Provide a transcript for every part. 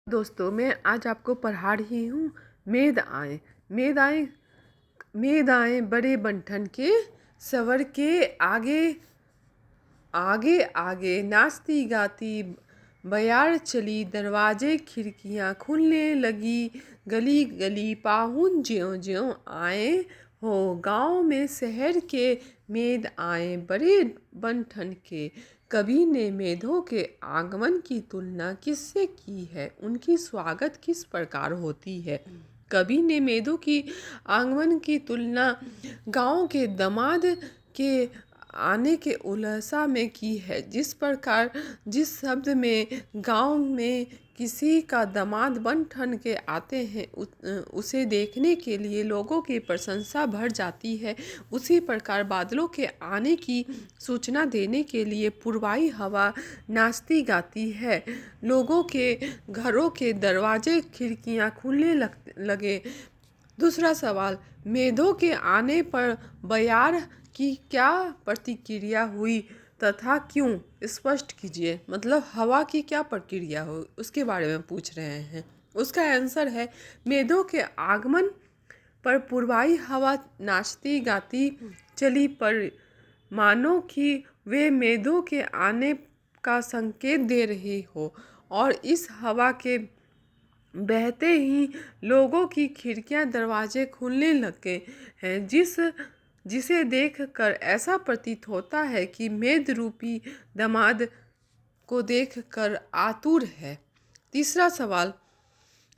दोस्तों, मैं आज आपको पढ़ा रही हूँ मेद आए। मेद आए मेद आए बड़े बंठन के, सवर के आगे आगे आगे नाचती गाती बयार चली। दरवाजे खिड़कियाँ खुलने लगी, गली गली पाहुन ज्यों ज्यों आए हो। गांव में शहर के मेद आए बड़े बंठन के। कवि ने मेधों के आगमन की तुलना किससे की है? उनकी स्वागत किस प्रकार होती है? कवि ने मेधों की आगमन की तुलना गांव के दामाद के आने के उल्लासा में की है। जिस शब्द में गांव में किसी का दामाद बन ठन के आते हैं, उसे देखने के लिए लोगों की प्रशंसा बढ़ जाती है, उसी प्रकार बादलों के आने की सूचना देने के लिए पूर्वाई हवा नाचती गाती है। लोगों के घरों के दरवाजे खिड़कियां खुलने लगे। दूसरा सवाल, मेधों के आने पर बयार की क्या प्रतिक्रिया हुई तथा क्यों? स्पष्ट कीजिए। मतलब हवा की क्या प्रक्रिया हुई उसके बारे में पूछ रहे हैं। उसका आंसर है, मेधों के आगमन पर पूर्वाई हवा नाचती गाती चली, पर मानो कि वे मेधों के आने का संकेत दे रही हो, और इस हवा के बहते ही लोगों की खिड़कियां दरवाजे खुलने लगे हैं, जिसे देखकर ऐसा प्रतीत होता है कि मेद रूपी दामाद को देखकर आतुर है। तीसरा सवाल,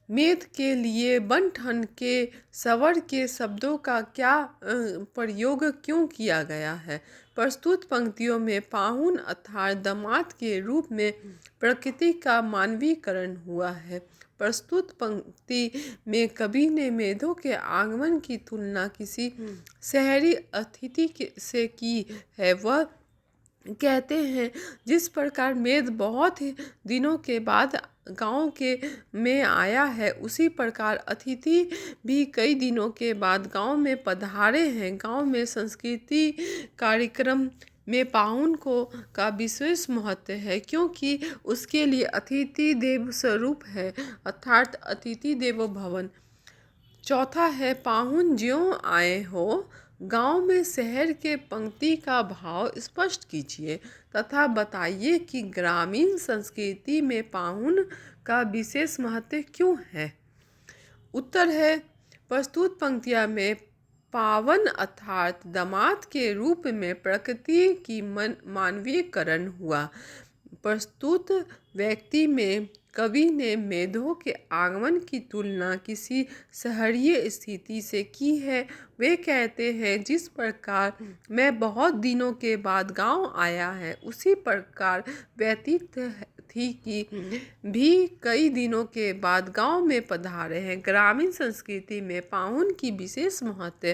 मेद के लिए बन ठन के सवर के शब्दों का क्या प्रयोग क्यों किया गया है? प्रस्तुत पंक्तियों में पाहुन अर्थात दामाद के रूप में प्रकृति का मानवीकरण हुआ है। प्रस्तुत पंक्ति में कवि ने मेधों के आगमन की तुलना किसी शहरी अतिथि से की है। वह कहते हैं, जिस प्रकार मेद बहुत ही दिनों के बाद गांव के में आया है, उसी प्रकार अतिथि भी कई दिनों के बाद गांव में पधारे हैं। गांव में संस्कृति कार्यक्रम में पाहुन को का विशेष महत्व है, क्योंकि उसके लिए अतिथि देव स्वरूप है, अर्थात अतिथि देवो भवन। चौथा है, पाहुन ज्यों आए हो। गांव में शहर के पंक्ति का भाव स्पष्ट कीजिए तथा बताइए कि ग्रामीण संस्कृति में पाहुन का विशेष महत्व क्यों है। उत्तर है, प्रस्तुत पंक्तियां में पावन अर्थात दामाद के रूप में प्रकृति की मानवीकरण हुआ। प्रस्तुत व्यक्ति में कवि ने मेधों के आगमन की तुलना किसी शहरीय स्थिति से की है। वे कहते हैं, जिस प्रकार मैं बहुत दिनों के बाद गांव आया है, उसी प्रकार व्यतीत थी कि भी कई दिनों के बाद गांव में पधारे हैं। ग्रामीण संस्कृति में पाहुन की विशेष महत्व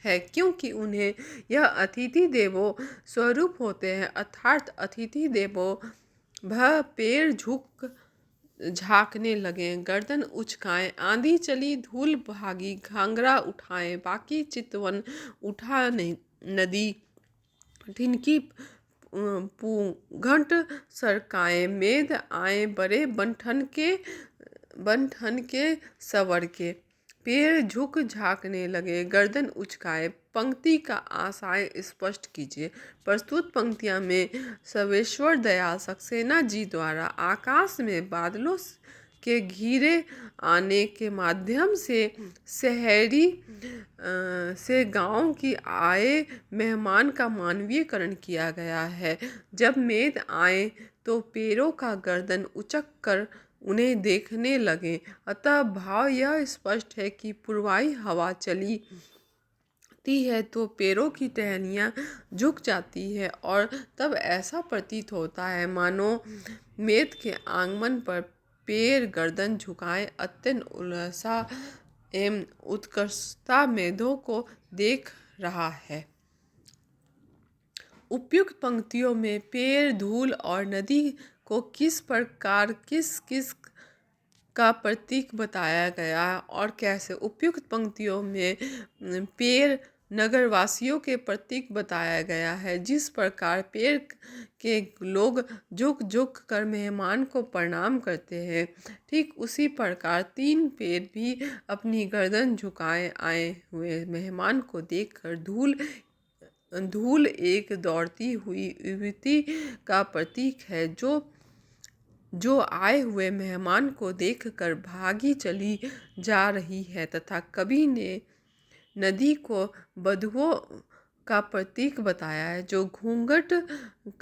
है, क्योंकि उन्हें यह अतिथि देवो स्वरूप होते हैं, अर्थात अतिथि देवो भव। पेड़ झुक झाँकने लगे, गर्दन उचकाए, आंधी चली धूल भागी, घाघरा उठाए बाकी चितवन उठा नदी, ठिनकी पूघंट सरकाए। मेद आए बड़े बन ठन के सवर के। पेड़ झुक झाँकने लगे, गर्दन उचकाए। पंक्ति का आशय स्पष्ट कीजिए। प्रस्तुत पंक्तियां में सर्वेश्वर दयाल सक्सेना जी द्वारा आकाश में बादलों के घिरे आने के माध्यम से शहरी से गांव की आए मेहमान का मानवीकरण किया गया है। जब मेद आए तो पेड़ों का गर्दन उचक कर उन्हें देखने लगे, अतः भाव यह स्पष्ट है कि पूर्वाई हवा चली है तो पेड़ों की टहनियाँ झुक जाती है, और तब ऐसा प्रतीत होता है मानो मेद के आगमन पर पेड़ गर्दन झुकाए अत्यंत उल्लासा एवं उत्कर्षता मेधों को देख रहा है। उपयुक्त पंक्तियों में पेड़, धूल और नदी को किस प्रकार किस किस का प्रतीक बताया गया और कैसे? उपयुक्त पंक्तियों में पेड़, नगरवासियों के प्रतीक बताया गया है। जिस प्रकार पेड़ के लोग झुक झुक कर मेहमान को प्रणाम करते हैं, ठीक उसी प्रकार 3 पेड़ भी अपनी गर्दन झुकाए आए हुए मेहमान को देखकर धूल एक दौड़ती हुई युवती का प्रतीक है, जो आए हुए मेहमान को देखकर भागी चली जा रही है, तथा कवि ने नदी को बधुओं का प्रतीक बताया है, जो घूंघट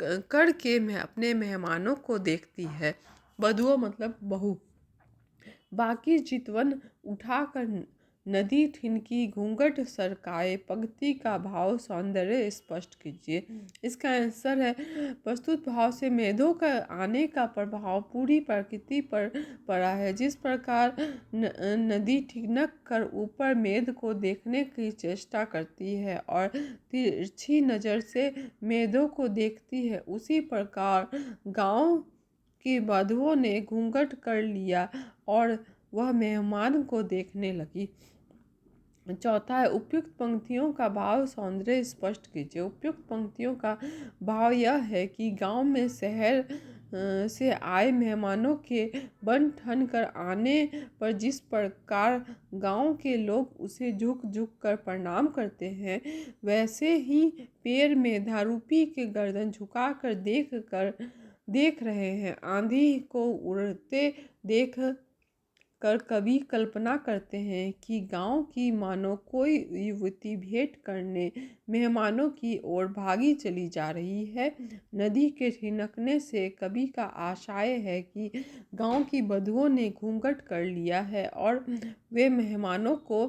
करके अपने मेहमानों को देखती है। बधुओं मतलब बहू। बाकी चितवन उठाकर नदी ठिनकी घूंघट सरकाए, पंक्ति का भाव सौंदर्य स्पष्ट कीजिए। इसका आंसर है, प्रस्तुत भाव से मेघों का आने का प्रभाव पूरी प्रकृति पर पड़ा है। जिस प्रकार नदी ठिनक कर ऊपर मेघ को देखने की चेष्टा करती है और तिरछी नज़र से मेघों को देखती है, उसी प्रकार गांव की बधुओं ने घूंघट कर लिया और वह मेहमान को देखने लगी। चौथा है, उपयुक्त पंक्तियों का भाव सौंदर्य स्पष्ट कीजिए। उपयुक्त पंक्तियों का भाव यह है कि गांव में शहर से आए मेहमानों के बन ठन कर आने पर जिस प्रकार गांव के लोग उसे झुक झुक कर प्रणाम करते हैं, वैसे ही पेड़ में धारूपी के गर्दन झुका कर देख रहे हैं। आंधी को उड़ते देख कर कवि कल्पना करते हैं कि गांव की मानो कोई युवती भेंट करने मेहमानों की ओर भागी चली जा रही है। नदी के ठिनकने से कवि का आशय है कि गांव की बधुओं ने घूंघट कर लिया है और वे मेहमानों को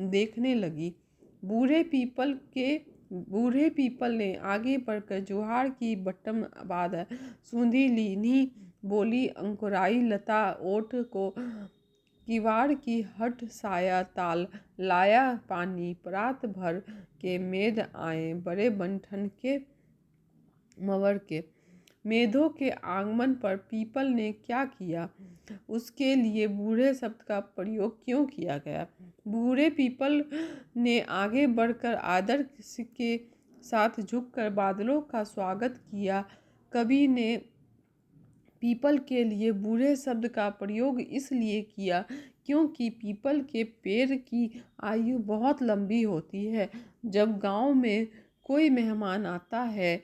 देखने लगी। बूढ़े पीपल ने आगे बढ़कर जुहार की, बटम बाद सूंधी लीनी बोली, अंकुराई लता ओट को किवाड़ की, हट साया ताल लाया पानी, प्रात भर के मेघ आए बड़े बंठन के मवर के। मेघों के आगमन पर पीपल ने क्या किया, उसके लिए बूढ़े शब्द का प्रयोग क्यों किया गया। बूढ़े पीपल ने आगे बढ़कर आदर के साथ झुककर बादलों का स्वागत किया। कवि ने पीपल के लिए बूढ़े शब्द का प्रयोग इसलिए किया क्योंकि पीपल के पेड़ की आयु बहुत लंबी होती है। जब गांव में कोई मेहमान आता है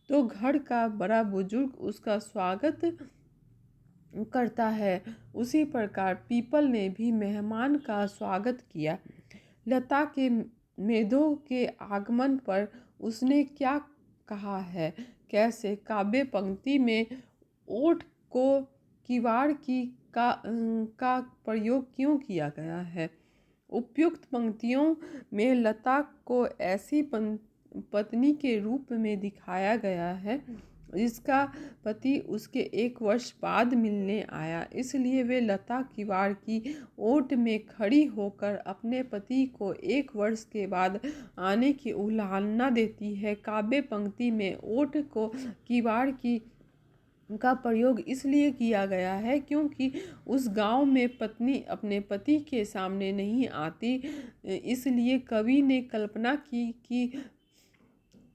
तो घर का बड़ा बुजुर्ग उसका स्वागत करता है, उसी प्रकार पीपल ने भी मेहमान का स्वागत किया। लता के मेघों के आगमन पर उसने क्या कहा है, कैसे। काव्य पंक्ति में ओट को किवाड़ की का प्रयोग क्यों किया गया है। उपयुक्त पंक्तियों में लता को ऐसी पत्नी के रूप में दिखाया गया है जिसका पति उसके 1 वर्ष बाद मिलने आया, इसलिए वे लता किवाड़ की ओट में खड़ी होकर अपने पति को 1 वर्ष के बाद आने की उल्लालना देती है। काव्य पंक्ति में ओट को किवाड़ का प्रयोग इसलिए किया गया है क्योंकि उस गांव में पत्नी अपने पति के सामने नहीं आती, इसलिए कवि ने कल्पना की कि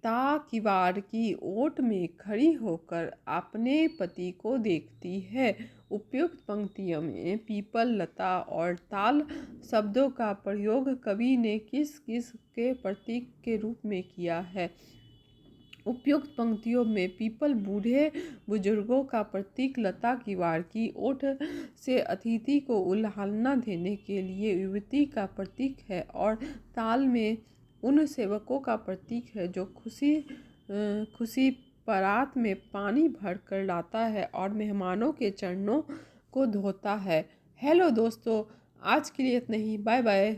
ता किवाड़ की ओट में खड़ी होकर अपने पति को देखती है। उपयुक्त पंक्तियों में पीपल, लता और ताल शब्दों का प्रयोग कवि ने किस किस के प्रतीक के रूप में किया है। उपयुक्त पंक्तियों में पीपल बूढ़े बुजुर्गों का प्रतीक, लता किवाड़ की ओट से अतिथि को उल्लालना देने के लिए युवती का प्रतीक है, और ताल में उन सेवकों का प्रतीक है जो खुशी परात में पानी भर कर लाता है और मेहमानों के चरणों को धोता है। हेलो दोस्तों, आज के लिए इतना ही। Bye bye.